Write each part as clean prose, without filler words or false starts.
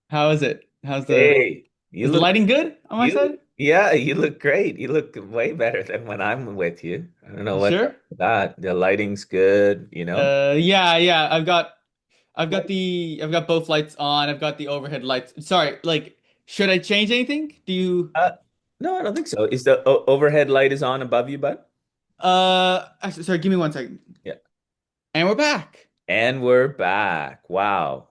How is it? Hey, you Is the look lighting good on my you side? yeah, you look great. You look way better than when I'm with you. I don't know You what's sure? up with that. The lighting's good. Yeah. I've got both lights on. I've got the overhead lights. Sorry, like, should I change anything? Do you, Uh, no, I don't think so. Is the overhead light is on above you, bud? actually, sorry, give me 1 second. Yeah. And we're back. And we're back. Wow.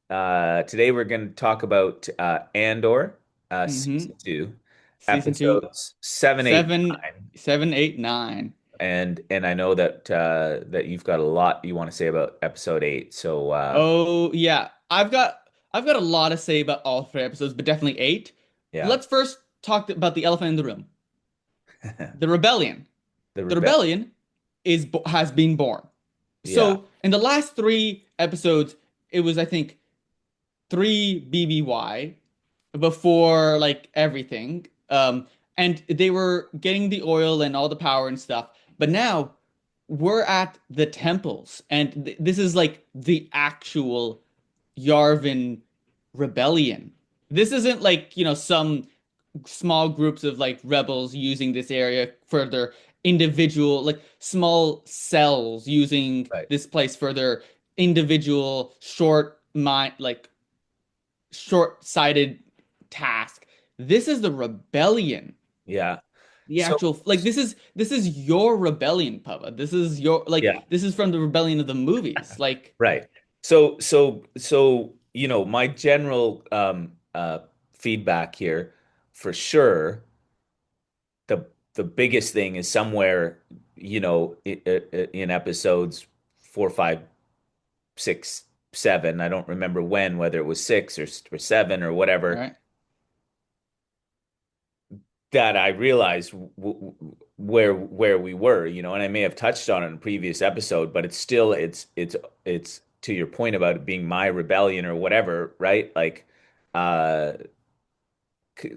Today we're going to talk about Andor, Mm-hmm. season two, Season two, episodes seven, eight, seven, nine. 7, 8, 9. And I know that you've got a lot you want to say about episode eight. Oh, yeah. I've got a lot to say about all 3 episodes, but definitely 8. Yeah. Let's first talk about the elephant in the room. The rebellion. The The rebel. rebellion has been born. Yeah. So in the last 3 episodes, it was I think three BBY before like everything. And they were getting the oil and all the power and stuff. But now we're at the temples, and this is like the actual Yarvin rebellion. This isn't like, some small groups of like rebels using this area for their individual, like small cells using Right. this place for their individual short-sighted task. This is the rebellion. Yeah. The So actual, like, this is your rebellion, Pava. This is your, like, yeah. this is from the rebellion of the movies. Like, Right. So my general feedback here for sure, the biggest thing is somewhere, in episodes four, five, six, seven. I don't remember when, whether it was six or seven or whatever, right? that I realized where we were, and I may have touched on it in a previous episode, but it's to your point about it being my rebellion or whatever, right? Like, uh, c-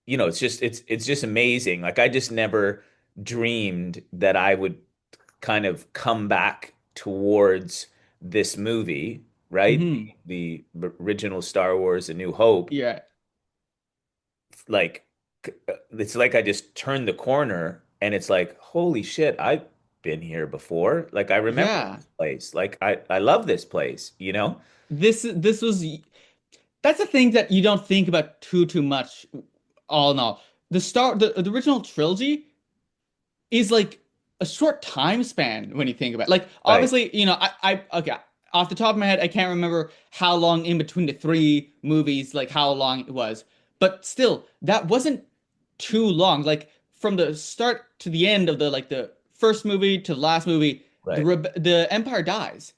it's just amazing. Like I just never dreamed that I would kind of come back towards this movie, right? Hmm. The original Star Wars, A New Hope, Yeah. like it's like I just turned the corner and it's like, holy shit, I've been here before. Like I remember Yeah. this place. Like I love this place. This was That's a thing that you don't think about too much. All in all, the original trilogy is like a short time span when you think about it. Like, Right. obviously, okay, off the top of my head, I can't remember how long in between the 3 movies, like how long it was, but still, that wasn't too long. Like from the start to the end of the first movie to the last movie, Right. the Empire dies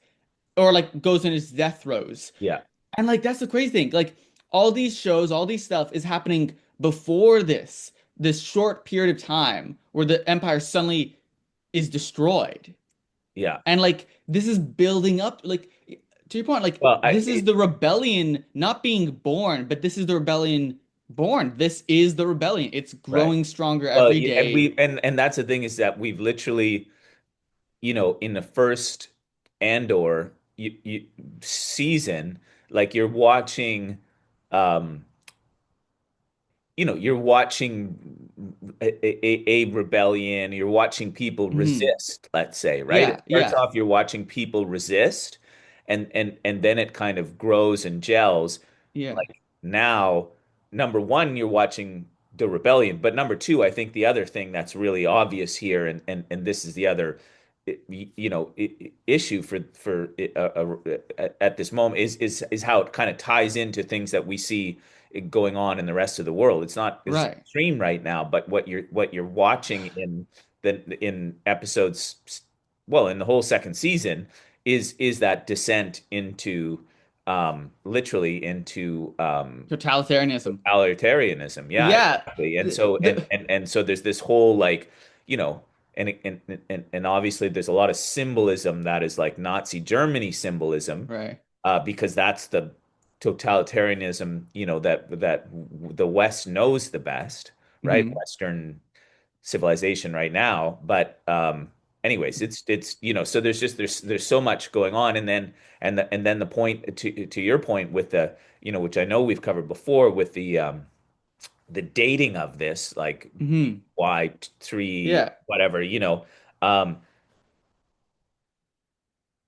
or like goes in its death throes. Yeah. And like that's the crazy thing. Like all these shows, all these stuff is happening before this short period of time where the empire suddenly is destroyed. Yeah. And like this is building up, like, to your point, like Well, this is the rebellion not being born, but this is the rebellion born. This is the rebellion. It's right. growing stronger Well, every yeah, and day. we and that's the thing is that we've literally, in the first Andor season, like um, you're watching a rebellion, you're watching people Mhm. resist, let's say, right? It Yeah, starts yeah, off you're watching people resist, and then it kind of grows and gels. yeah. Like now, number one, you're watching the rebellion, but number two, I think the other thing that's really obvious here, and this is the other, issue at this moment is how it kind of ties into things that we see going on in the rest of the world. It's not as Right. extreme right now, but what you're watching in episodes, well, in the whole second season, is that descent into literally into Totalitarianism. totalitarianism. Yeah, Yeah. exactly. And The, so and the, and and so there's this whole like, you know, and obviously there's a lot of symbolism that is like Nazi Germany symbolism, right. because that's the totalitarianism, that the West knows the best, right? Mhm. Western civilization right now. But anyways, it's so there's so much going on, and then the point to your point with the which I know we've covered before with the dating of this, like Hmm. Y3 Yeah. whatever, um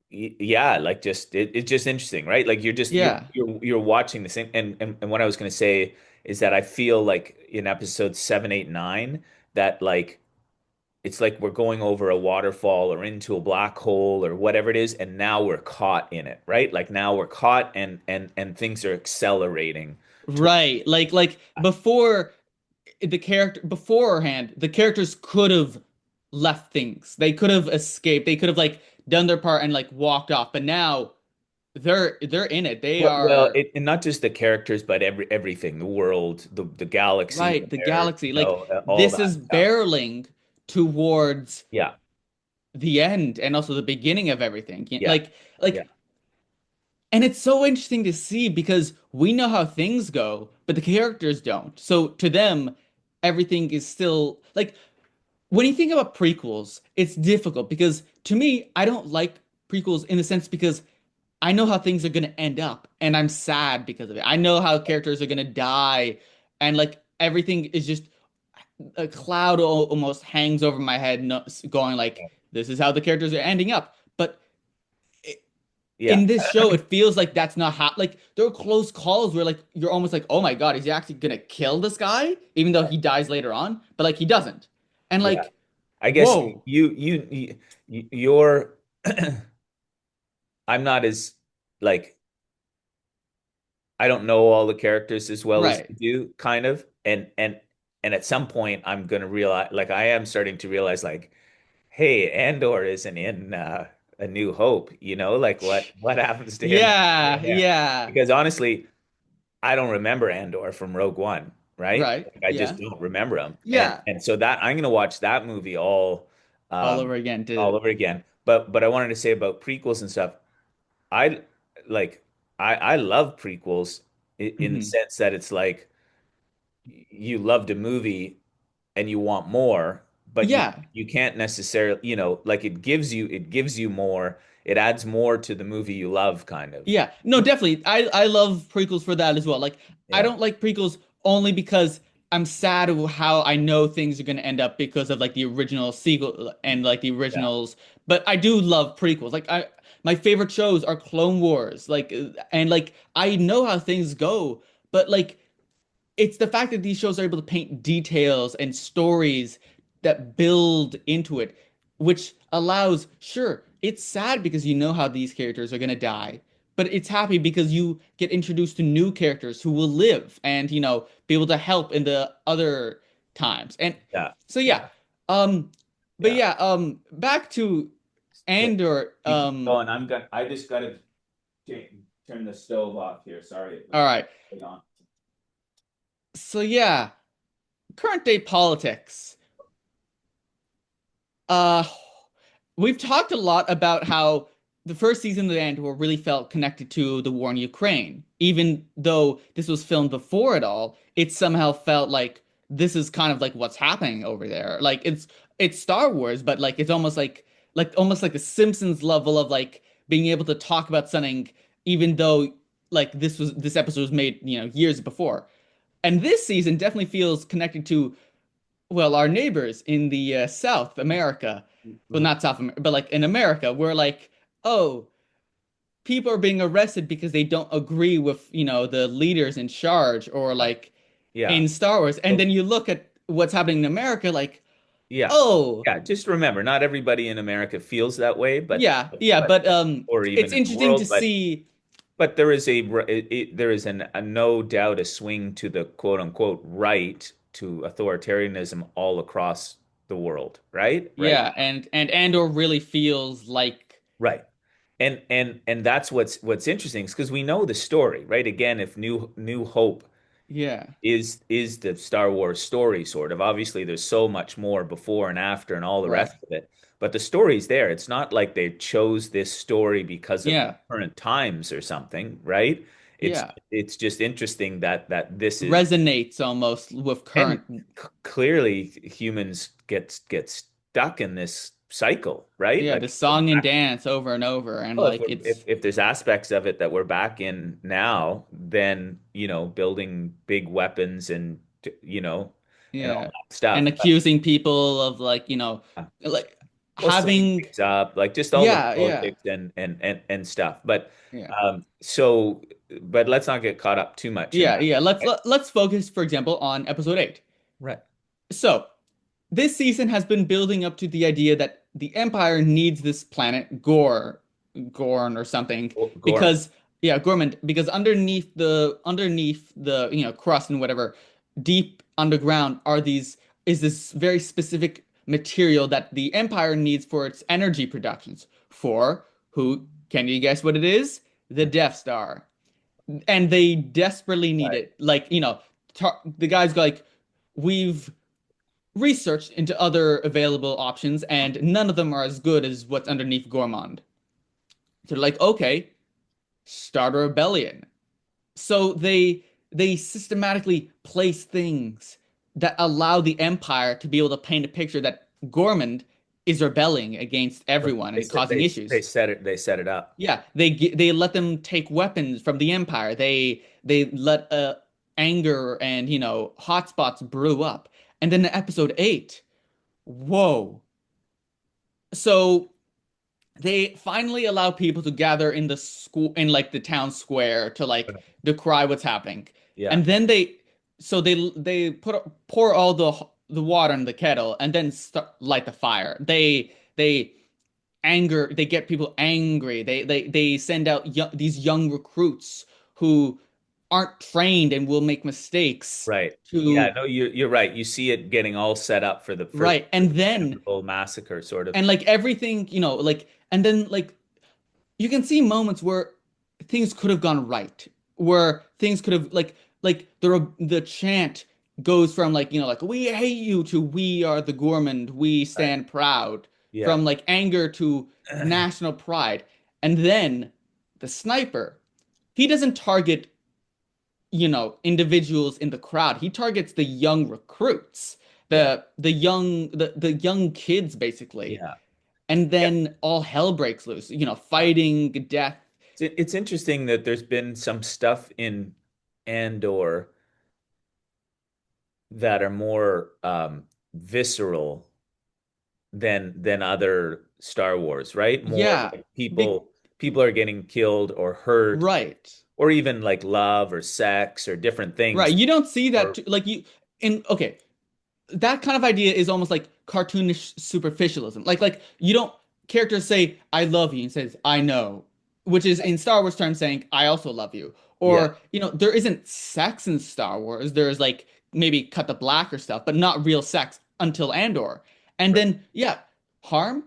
yeah, like it's just interesting, right? Like Yeah. you're watching the same, and what I was going to say is that I feel like in episodes 7, 8, 9 that like it's like we're going over a waterfall or into a black hole or whatever it is, and now we're caught in it, right? Like now we're caught, and things are accelerating to Right. Like before the character beforehand, the characters could have left things. They could have escaped. They could have like done their part and like walked off. But now they're in it. They well, are and not just the characters, but everything, the world, the galaxy, right, the there, galaxy. Like all this that is stuff. barreling towards Yeah, the end and also the beginning of everything. yeah, Like yeah, and it's so interesting to see because we know how things go, but the characters don't. So to them, everything is still like when you think about prequels, it's difficult because to me, I don't like prequels in the sense because I know how things are going to end up and I'm sad because of it. I know how characters are going to die and like everything is just a cloud almost hangs over my head going like this is how the characters are ending up. But yeah, in this show, it feels like that's not how. Like there are close calls where like you're almost like, oh my God, is he actually gonna kill this guy? Even though he dies later on, but like he doesn't. And yeah. like, I guess whoa, you're. I'm not as like I don't know all the characters as well as right, you do, kind of, and at some point I'm gonna realize, like I am starting to realize, like, hey, Andor isn't in A New Hope, like what happens to him yeah, there? yeah, Because honestly, I don't remember Andor from Rogue One, right? right, Like, I just yeah, don't remember him, and yeah, and so that I'm gonna watch that movie all um, over again all too. over again. But I wanted to say about prequels and stuff. I like I love prequels in the Hmm. sense that it's like you loved a movie and you want more, but Yeah, you can't necessarily, like it gives you more, it adds more to the movie you love, kind of. yeah, no, definitely. I love prequels for that as well. Like I Yeah, don't like prequels only because I'm sad of how I know things are gonna end up because of like the original sequel and like the yeah, originals. But I do love prequels. Like I my favorite shows are Clone Wars. Like and like I know how things go, but like it's the fact that these shows are able to paint details and stories that build into it, which allows, sure, it's sad because you know how these characters are going to die, but it's happy because you get introduced to new characters who will live and, be able to help in the other times. And yeah, so, yeah. yeah, Um, but yeah. yeah, back to Yeah. Andor. You keep going. I just gotta turn the stove off here. Sorry, it All was right. on. So, yeah, current day politics. Uh, we've talked a lot about how the first season of Andor really felt connected to the war in Ukraine. Even though this was filmed before it all, it somehow felt like this is kind of like what's happening over there. Like it's Star Wars, but like it's almost like almost like a Simpsons level of like being able to talk about something even though like this episode was made, years before. And this season definitely feels connected to well, our neighbors in the South America, well, not South America, but like in America, we're like, oh, people are being arrested because they don't agree with, the leaders in charge or Right. like Yeah. in Star Wars. And So, then you look at what's happening in America, like, yeah. oh, Yeah. Just remember, not everybody in America feels that way, yeah, yeah, but or even it's in the interesting to world, see, but there is there is a no doubt a swing to the quote unquote right to authoritarianism all across the world, right? Right. yeah, and Andor really feels like, Right. And that's what's interesting is because we know the story, right? Again, if New Hope yeah, is the Star Wars story, sort of. Obviously, there's so much more before and after and all the right, rest of it. But the story's there. It's not like they chose this story because of the yeah, current times or something, right? It's yeah, it's just interesting that this is, resonates almost with and current, clearly humans get stuck in this cycle, right? Yeah, Like the song and dance over and over, and well, like it's if there's aspects of it that we're back in now, then building big weapons and and all yeah, that and stuff. accusing people of like like Well, setting having things up, like just all the yeah, yeah, politics and stuff. But yeah, so, but let's not get caught up too much in yeah, that. yeah. Let's focus, for example, on episode 8. Right. So this season has been building up to the idea that the Empire needs this planet Gorn or something, Gorman. because yeah, Gorman, because underneath the crust and whatever, deep underground is this very specific material that the Empire needs for its energy productions. For who can you guess what it is? The Death Star. And they desperately need Right. it. Like, the guys go like, we've researched into other available options, and none of them are as good as what's underneath Gourmand. So they're like, okay, start a rebellion. So they systematically place things that allow the Empire to be able to paint a picture that Gourmand is rebelling against everyone and causing They issues. set it up. Yeah, they let them take weapons from the Empire. They let anger and hotspots brew up. And then in episode 8, whoa. So they finally allow people to gather in the school in like the town square to like decry what's happening. Yeah. And then they pour all the water in the kettle and then light the fire. They get people angry. They send out these young recruits who aren't trained and will make mistakes Right. Yeah, to no, you're right. You see it getting all set up for the right. And then inevitable massacre, sort of. and like everything, like and then like you can see moments where things could have gone right, where things could have like the chant goes from like like we hate you to we are the Gourmand, we Right. stand proud, Yeah. from like anger to national pride, and then the sniper, he doesn't target individuals in the crowd, he targets the young recruits, Yeah. the young kids basically, Yeah. and Yeah. then all hell breaks loose, Yeah. fighting, death. It's interesting that there's been some stuff in Andor that are more visceral than other Star Wars, right? More Yeah, like big, people are getting killed or hurt, right, or even like love or sex or different right. things. You don't see that Or like you in okay. That kind of idea is almost like cartoonish superficialism. Like you don't characters say "I love you" and says "I know," which is in Star Wars terms saying "I also love you." yeah, Or there isn't sex in Star Wars. There's like maybe cut the black or stuff, but not real sex until Andor. And right, then yeah, harm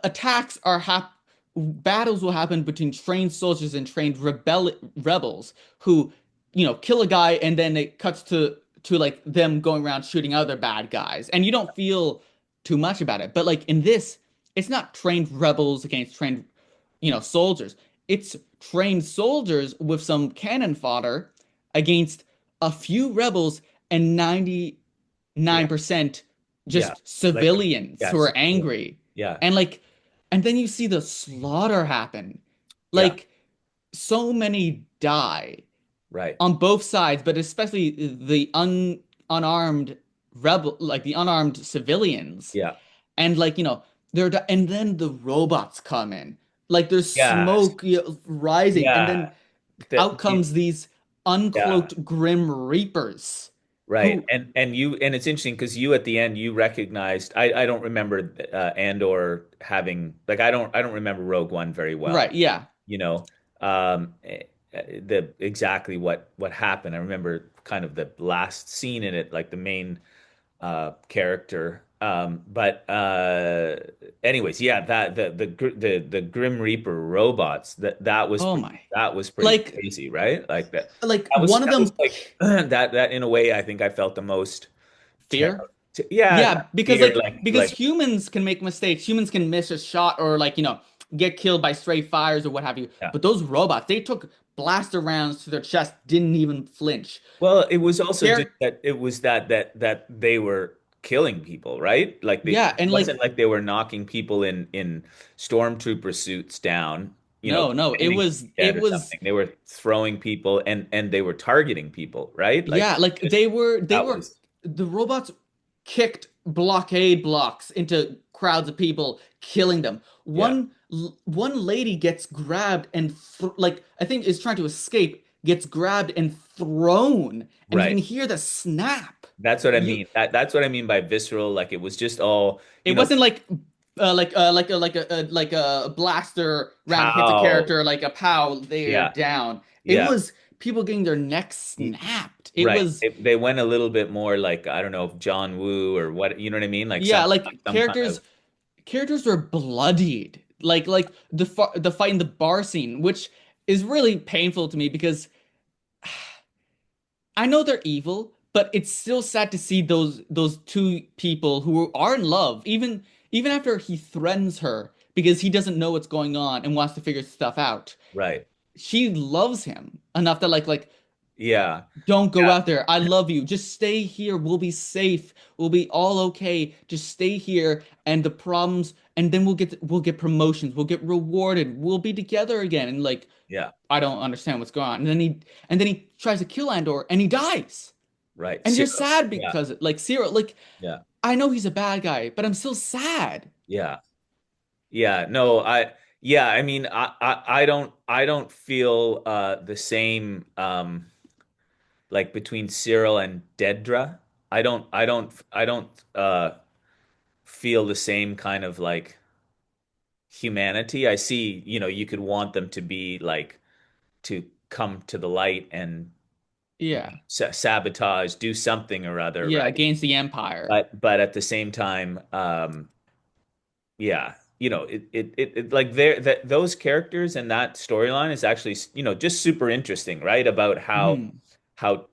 attacks are battles will happen between trained soldiers and trained rebels who kill a guy, and then it cuts to like them going around shooting other bad guys, and you don't feel too much about it. But like in this, it's not trained rebels against trained soldiers. It's trained soldiers with some cannon fodder against a few rebels and yeah, 99% yeah, just like civilians who yes, are angry. yeah, And like and then you see the slaughter happen. yeah, Like so many die right, on both sides, but especially the unarmed the unarmed civilians. yeah, And like, and then the robots come in. Like there's yes, smoke rising, and yeah, then that out comes these yeah. uncloaked Grim Reapers Right. who And it's interesting because you at the end you recognized I don't remember Andor having like I don't remember Rogue One very well. right, yeah. You know, the exactly what happened. I remember kind of the last scene in it, like the main character. But anyways, yeah, that the Grim Reaper robots Oh my. that was pretty Like crazy, right? Like like one of that was them like that in a way I think I felt the most ter fear. yeah, Yeah, because fear because like humans can make mistakes. Humans can miss a shot or like, get killed by stray fires or what have you. yeah. But those robots, they took blaster rounds to their chest, didn't even flinch. Well, it was also just Care that it was that they were killing people, right? Like they Yeah, it and wasn't like like they were knocking people in stormtrooper suits down, no, it pretending to was be it dead or was something. They were throwing people and they were targeting people, right? Like yeah, like just they that were was the robots kicked blockade blocks into crowds of people, killing them. yeah, One lady gets grabbed and like I think is trying to escape, gets grabbed and thrown, and you can right. hear the snap. That's what I You mean. That's what I mean by visceral. Like it was just all, It wasn't like like a blaster round hits a pow. character like a pow they're Yeah, down. It yeah. was people getting their necks snapped. It Right. was They went a little bit more like, I don't know, John Woo or what, you know what I mean? Like yeah, like some kind of characters were bloodied. Like the fight in the bar scene, which is really painful to me because I know they're evil, but it's still sad to see those two people who are in love, even after he threatens her because he doesn't know what's going on and wants to figure stuff out. right. She loves him enough that like Yeah. don't go Yeah. out there. I love you. Just stay here. We'll be safe. We'll be all okay. Just stay here and the problems and then we'll get promotions. We'll get rewarded. We'll be together again. And like Yeah. I don't understand what's going on. And then he tries to kill Andor and he dies. Right. And you're Zero. sad Yeah. because like Cyril, like Yeah. I know he's a bad guy, but I'm still sad. Yeah. Yeah. No, yeah, I mean, I don't feel the same like between Cyril and Dedra. I don't feel the same kind of like humanity. I see, you could want them to be like to come to the light and Yeah. sabotage, do something or other, Yeah, right? against the Empire. But at the same time, yeah, like there that those characters and that storyline is actually, just super interesting, right? About Hmm. how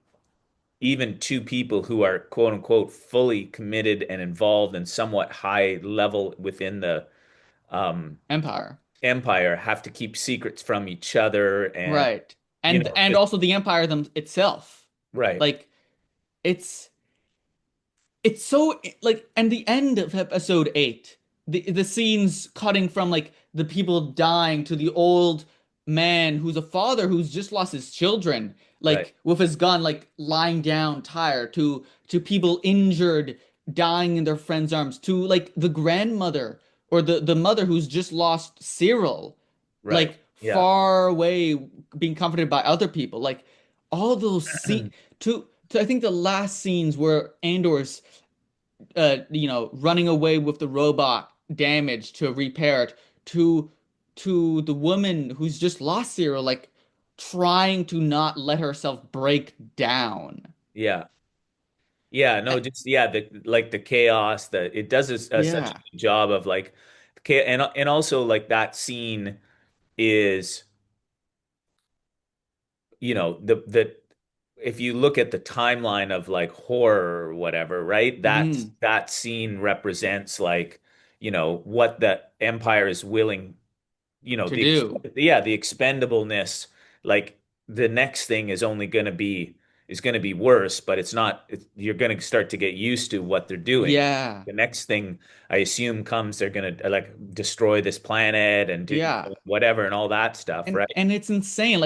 even two people who are quote unquote fully committed and involved and somewhat high level within the um Empire. empire have to keep secrets from each other and Right. And just also the Empire itself. right, Like it's it's so like and the end of episode 8, the scenes cutting from like the people dying to the old man who's a father who's just lost his children, right, like with his gun, like lying down tired, to people injured dying in their friends' arms, to like the grandmother or the mother who's just lost Cyril, right. like Yeah. far away being comforted by other people, like all those scenes to I think the last scenes where Andor's running away with the robot damaged to repair it, to the woman who's just lost Cyril, like trying to not let herself break down. Yeah. Yeah, no, Uh, just yeah, the chaos that it does such a Yeah. good job of like and also like that scene is, the if you look at the timeline of like horror or whatever, right? Hmm. That scene represents like, what the Empire is willing, To do. the expendableness, like the next thing is going to be worse, but you're going to start to get used to what they're doing. Yeah. The next thing I assume comes, they're going to like destroy this planet and do Yeah. whatever and all that stuff, right? And it's insane.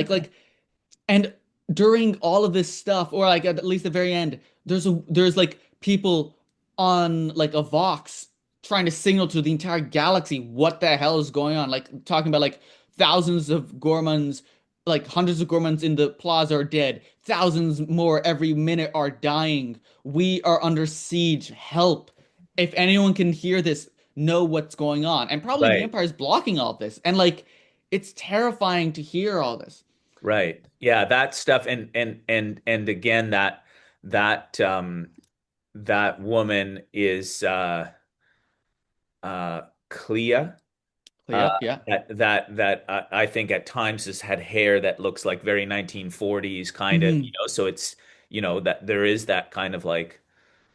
And during all of this stuff, or like at least the very end, there's like people on like a Vox trying to signal to the entire galaxy what the hell is going on. Like talking about like thousands of Ghormans, like hundreds of Ghormans in the plaza are dead. Thousands more every minute are dying. We are under siege. Help. If anyone can hear this, know what's going on. And probably the Right. Empire is blocking all this. And like it's terrifying to hear all this. Right. Yeah, that stuff and again that that woman is Clea. Uh, Yeah, yeah. that I think at times has had hair that looks like very 1940s kind of, Mhm. so it's, that there is that kind of like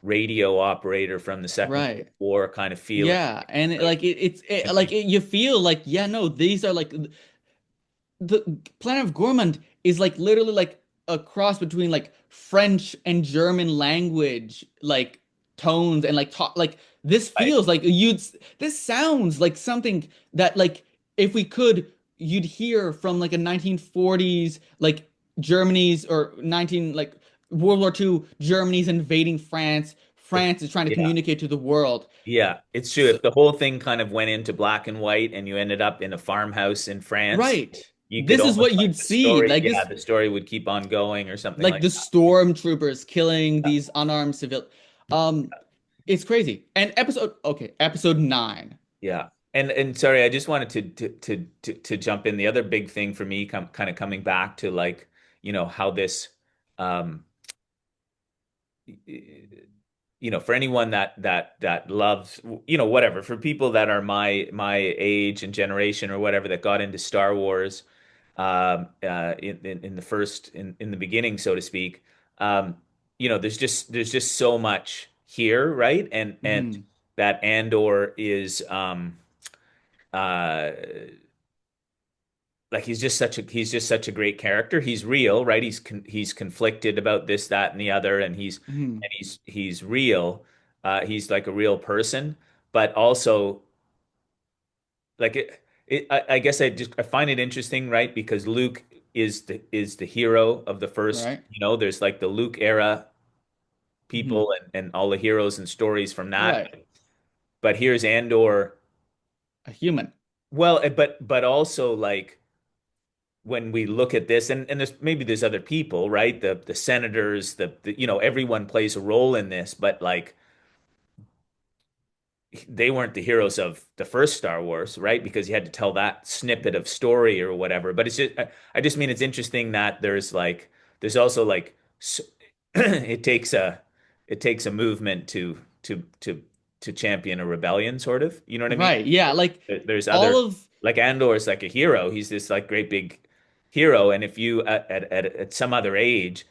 radio operator from the Second World Right. War kind of feeling. Yeah, and Like, you feel like yeah, no, these are like the planet of Gormand is like literally like a cross between like French and German language like tones and like talk like this Right. feels like you'd this sounds like something that like if we could you'd hear from like a 1940s like Germany's or 19 like World War II Germany's invading France. If, France is trying to yeah. communicate to the world. Yeah, it's true. So, If the whole thing kind of went into black and white and you ended up in a farmhouse in France, right. you could This is almost what like you'd the see. story, Like yeah, this the story would keep on going or something like like the that. stormtroopers killing these unarmed civil. Um, it's crazy. And episode 9. Yeah. And sorry, I just wanted to jump in. The other big thing for me kind of coming back to like, how this um for anyone that loves, whatever, for people that are my age and generation or whatever that got into Star Wars in the first in the beginning, so to speak, um, there's just so much here, right? And Hmm. that Andor is uh like he's just such a great character. He's real, right? He's conflicted about this, that, and the other, and he's Hmm. and he's he's real. He's like a real person, but also like I guess I find it interesting, right? Because Luke is the hero of the first. Right. There's like the Luke era Hmm. people and all the heroes and stories from that. Right. But here's Andor. A human. Well, but also like when we look at this, and there's other people, right? The senators, everyone plays a role in this, but like they weren't the heroes of the first Star Wars, right? Because you had to tell that snippet of story or whatever. But I just mean it's interesting that there's also like it takes a movement to champion a rebellion, sort of. You know what I mean? Right. Yeah. Like There's all other of like Andor is like a hero. He's this like great big hero, and if you at some other age,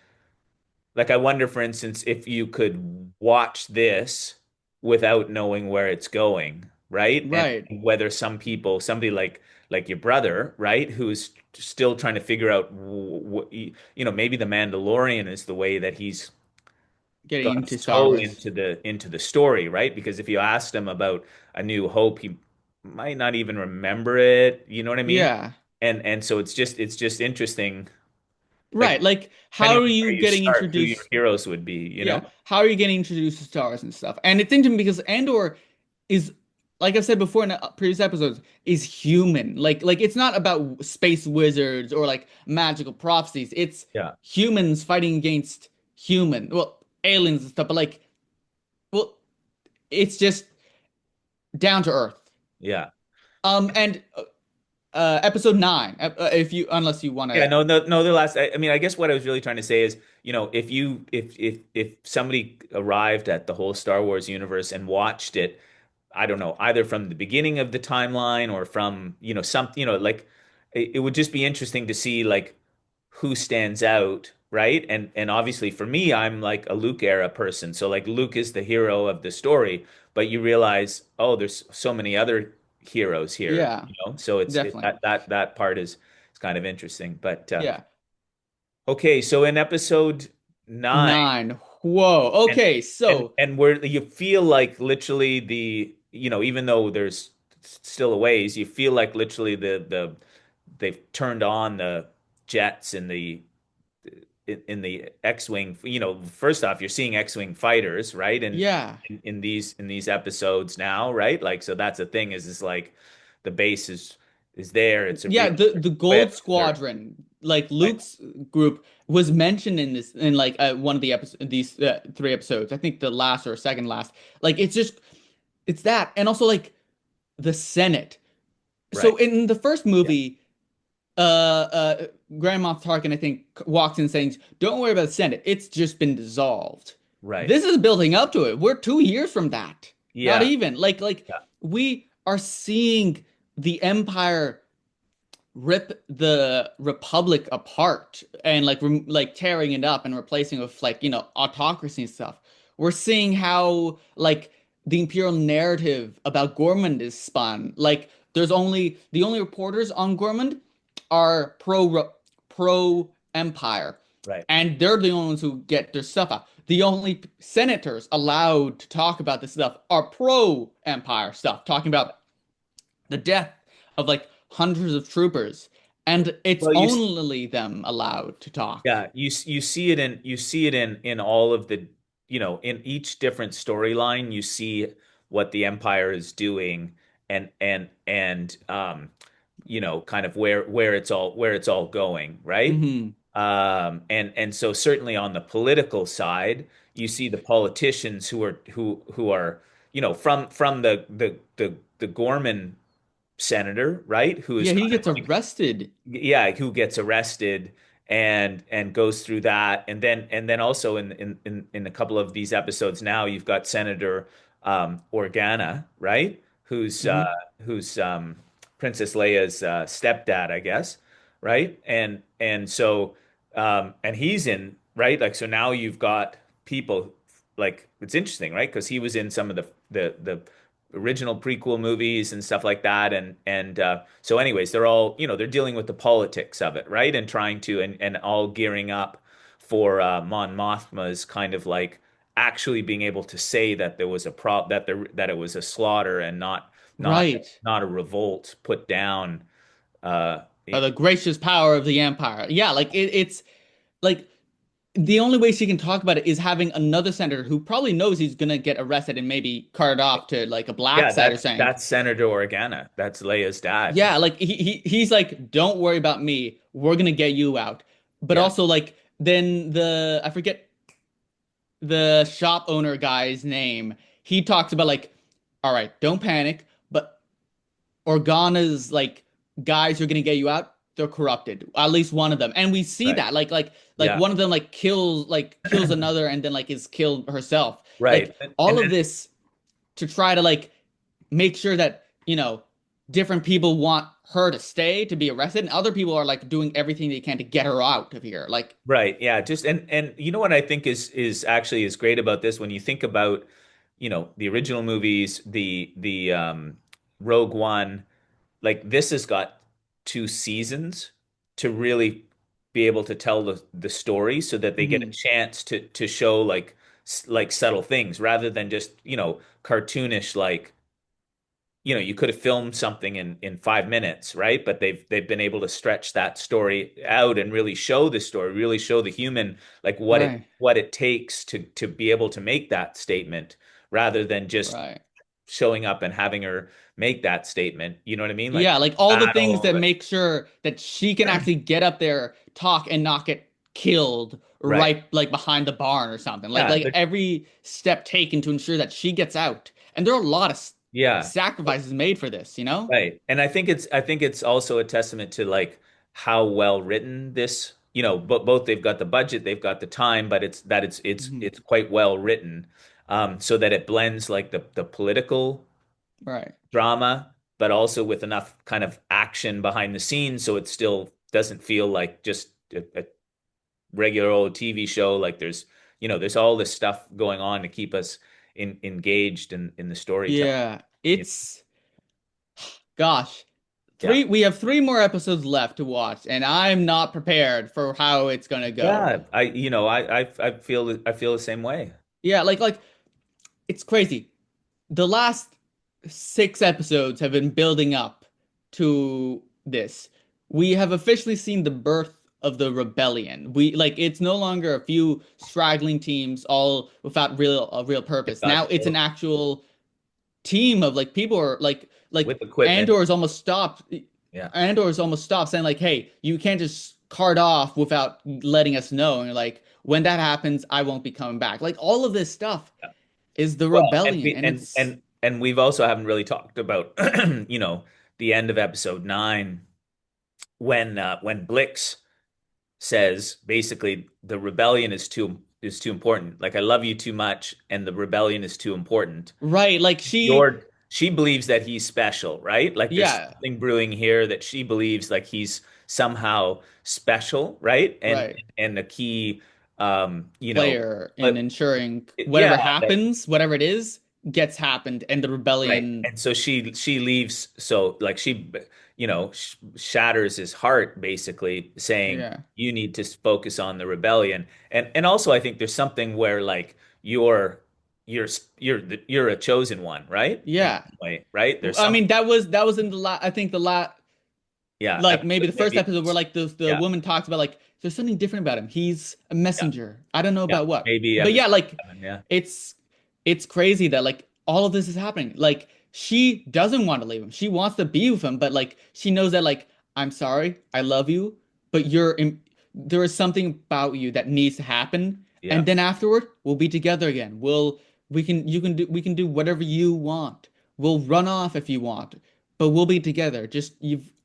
like I wonder, for instance, if you could watch this without knowing where it's going, right? And right. whether somebody like your brother, right, who's still trying to figure out, maybe the Mandalorian is the way that he's Getting gone into Star so Wars. into the story, right? Because if you asked him about A New Hope, he might not even remember it. You know what I mean? Yeah. And so it's just interesting, like Right. Like how depending are on you where you getting start, who your introduced? heroes would be. Yeah. How are you getting introduced to stars and stuff? And it's interesting because Andor is, like I've said before in previous episodes, is human. Like it's not about space wizards or like magical prophecies. It's Yeah, humans fighting against well, aliens and stuff. But like, well, it's just down to earth. yeah. And episode 9, if you unless you want Yeah, to, no, no, no. The last, I mean, I guess what I was really trying to say is, if somebody arrived at the whole Star Wars universe and watched it, I don't know, either from the beginning of the timeline or from, like it would just be interesting to see like who stands out, right? And obviously for me, I'm like a Luke era person. So like Luke is the hero of the story, but you realize, oh, there's so many other heroes here, yeah, So definitely, that part is kind of interesting. But yeah. okay, so in episode 9, 9. Whoa. and Okay, and so and where you feel like literally even though there's still a ways, you feel like literally they've turned on the jets in the X-wing. First off, you're seeing X-wing fighters, right? And yeah. in these episodes now, right? Like, so that's the thing is like the base is there. It's a Yeah, real the Gold equipped. They're Squadron, like right, Luke's group was mentioned in this in like one of the episodes these 3 episodes. I think the last or second last. Like it's that and also like the Senate. right, So in the first yeah, movie, Grand Moff Tarkin I think walks in saying, "Don't worry about the Senate. It's just been dissolved." right, This is building up to it. We're 2 years from that. Not yeah, even. Like yeah, we are seeing the Empire rip the Republic apart and like tearing it up and replacing it with like autocracy and stuff. We're seeing how like the imperial narrative about Ghorman is spun. Like the only reporters on Ghorman are pro Empire. Right. And they're the only ones who get their stuff out. The only senators allowed to talk about this stuff are pro-Empire stuff, talking about the death of like hundreds of troopers, and it's Well, only them allowed to talk. yeah, you see it in all of the, in each different storyline, you see what the Empire is doing and kind of where it's all going, right? Hmm. And so certainly on the political side, you see the politicians who are, from the Ghorman senator, right? Who is Yeah, he kind of gets like, arrested. yeah, who gets arrested and goes through that, and then also in a couple of these episodes now, you've got Senator Organa, right? Who's Hmm. Princess Leia's stepdad, I guess, right? And he's in, right? Like, so now you've got people, like, it's interesting, right? Because he was in some of the original prequel movies and stuff like that. And so anyways, they're dealing with the politics of it, right? And trying to and all gearing up for Mon Mothma's kind of like actually being able to say that there was a that it was a slaughter and not Right. not a revolt put down. Uh, The gracious power of the Empire. Yeah, like it's like the only way she can talk about it is having another senator who probably knows he's gonna get arrested and maybe carted off to like a black yeah, site or that's something. that's Senator Organa. That's Leia's dad. Yeah, like he's like, don't worry about me. We're gonna get you out. But Yeah, also like then the I forget the shop owner guy's name. He talks about like, all right, don't panic, but Organa's like guys who are gonna get you out, they're corrupted. At least one of them. And we see right. that. Like Yeah, one of them kills another and then like is killed herself. right. Like And all of then this to try to like make sure that, different people want her to stay to be arrested, and other people are like doing everything they can to get her out of here. Like, right, yeah, just and you know what I think is actually is great about this when you think about, the original movies, the Rogue One, like this has got 2 seasons to really be able to tell the story so that they get a mhm, chance to show like subtle things rather than just, cartoonish, like, you could have filmed something in 5 minutes, right? But they've been able to stretch that story out and really show the story, really show the human, like what it right, what it takes to be able to make that statement, rather than just right. showing up and having her make that statement. You know what I mean? Like Yeah, like all the things battle, that make sure that she can actually get up there, talk, and not get killed right? right like behind the barn or something. Like Yeah, like every step taken to ensure that she gets out. And there are a lot of yeah. sacrifices made for this, you know? Right. And I think it's also a testament to like how well written this, but both they've got the budget, they've got the time, but it's Mhm. it's quite well written, so that it blends like the political Right. drama, but also with enough kind of action behind the scenes, so it still doesn't feel like just a regular old TV show. Like there's all this stuff going on to keep us engaged in the storytelling. Yeah, You it's gosh. Yeah. We have three more episodes left to watch, and I'm not prepared for how it's gonna go. Yeah, I feel the same way. Yeah, like it's crazy. The last six episodes have been building up to this. We have officially seen the birth of the rebellion. We like it's no longer a few straggling teams all without real They've purpose. got Now it's an actual team of like people are like with equipment. Andor is almost stopped. Yeah. Andor is almost stopped saying like, "Hey, you can't just cart off without letting us know." And you're like, when that happens, I won't be coming back. Like all of this stuff Yeah. is the Well, and rebellion, we and and it's and and we've also haven't really talked about the end of episode 9, when Blix says basically the rebellion is too important. Like, I love you too much, and the rebellion is too important. right. Like She believes that he's special, right? Like there's yeah, something brewing here that she believes like he's somehow special, right? And right. and the key, Player in but ensuring yeah, whatever happens, whatever it is. gets happened and the Right. rebellion. And so she leaves, so like she sh shatters his heart basically saying Yeah. you need to focus on the rebellion. And also I think there's something where like you're you're a chosen one, right? In Yeah. some way, right? There's I some mean, that was in the I think the yeah, like maybe episode the first maybe episode where like the yeah, woman talks about like there's something different about him. He's a yeah, messenger. I don't know yeah. about what. Maybe But yeah, episode like 7, yeah. it's it's crazy that like all of this is happening. Like she doesn't want to leave him. She wants to be with him, but like she knows that like I'm sorry, I love you, but there is something about you that needs to happen. Yeah. And then afterward, we'll be together again. We can do whatever you want. We'll run off if you want, but we'll be together. Just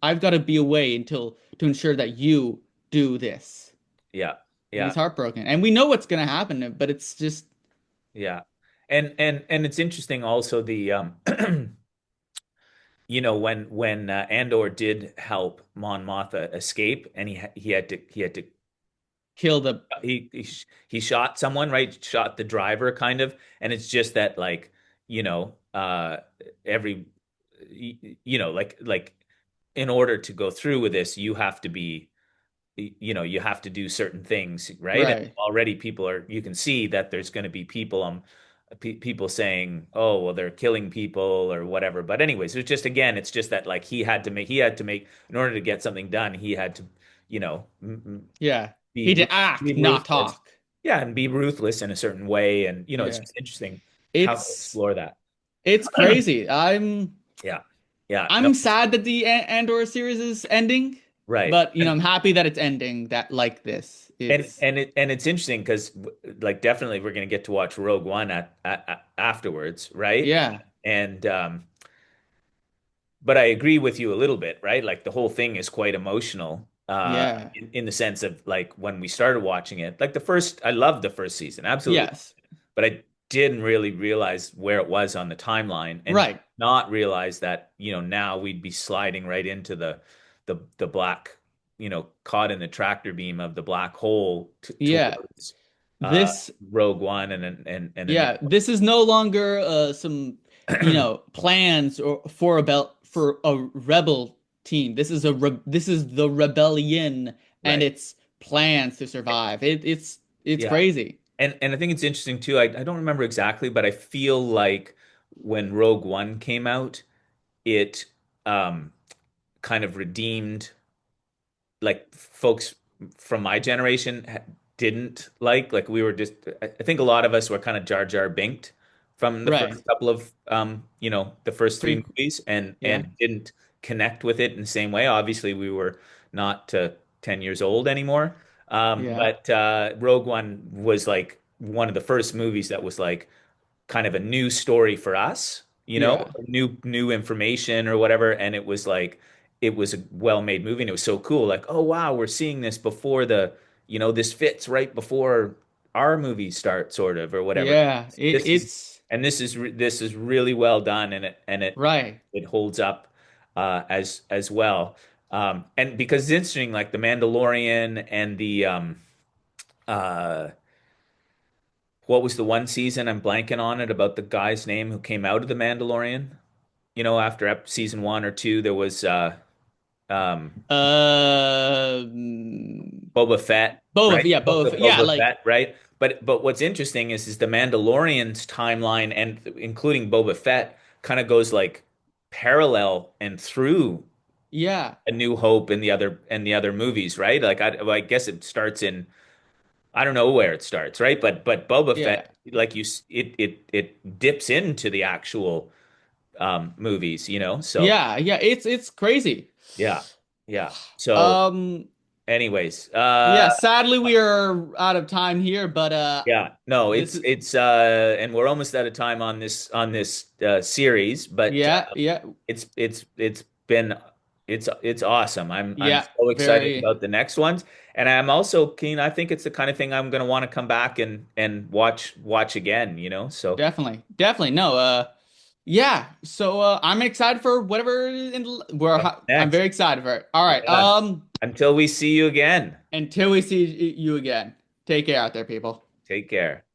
I've got to be away until to ensure that you do this. Yeah. And Yeah. he's heartbroken. And we know what's gonna happen, but it's just Yeah. And it's interesting also the when Andor did help Mon Mothma escape, and he had to kill the he shot someone, right? Shot the driver, kind of, and it's just that like you know every like in order to go through with this, you have to be you have to do certain things, right? And right. already you can see that there's going to be people saying, "Oh, well, they're killing people or whatever." But anyways, it's just that like he had to make in order to get something done, he had to, you know, Yeah. He be did act, be not ruthless. talk. Yeah, and be ruthless in a certain way, and it's Yeah. just interesting how to It's explore that. it's crazy. Yeah, yeah, no, I'm sad that the Andor series is ending, right. but I'm happy that it's ending that like this. It's And it's interesting because like definitely we're going to get to watch Rogue One afterwards, right? yeah. And but I agree with you a little bit, right? Like the whole thing is quite emotional, Yeah. in the sense of like when we started watching it, like I loved the first season, absolutely, Yes. but I didn't really realize where it was on the timeline, and did Right. not realize that, now we'd be sliding right into the black, caught in the tractor beam of the black hole Yeah. towards uh This Rogue One and a new. Yeah, this is no longer some, plans or for a rebel team. This is the rebellion and Right. its plans to survive. It's Yeah. crazy. And I think it's interesting too. I don't remember exactly, but I feel like when Rogue One came out, it kind of redeemed like folks from my generation didn't like we were just I think a lot of us were kind of Jar Jar Binked from the Right. first couple of the first three Pre movies, yeah. and didn't connect with it in the same way. Obviously, we were not 10 years old anymore. Yeah. But Rogue One was like one of the first movies that was like kind of a new story for us, Yeah. new information or whatever. And it was like it was a well-made movie, and it was so cool. Like, oh wow, we're seeing this before this fits right before our movie starts, sort of, or whatever. Yeah. This is It's this is really well done, and right. it holds up as well. And because it's interesting, like the Mandalorian and the uh what was the one season? I'm blanking on it, about the guy's name who came out of the Mandalorian. After season 1 or 2, there was um, Boba Fett, right? Boba Fett. Yeah, Boba like Fett, right? But what's interesting is the Mandalorian's timeline, and including Boba Fett, kind of goes like parallel and through yeah. A New Hope and the other movies, right? Like I guess it starts in, I don't know where it starts, right? But Boba Yeah. Fett, like it dips into the actual movies, so Yeah, yeah, it's crazy. yeah, yeah. So Um anyways, yeah, sadly we are out of time here, but yeah, no, this it's is it's and we're almost out of time on this series, but yeah, yeah, it's been it's awesome. I'm yeah, so excited very about the next ones, and I'm also keen. I think it's the kind of thing I'm going to want to come back and watch again, so definitely. Definitely. No, yeah. So I'm excited for whatever I'm next. very excited for it. All right. Yeah. Until we see you again, Until we see you again. Take care out there, people. take care.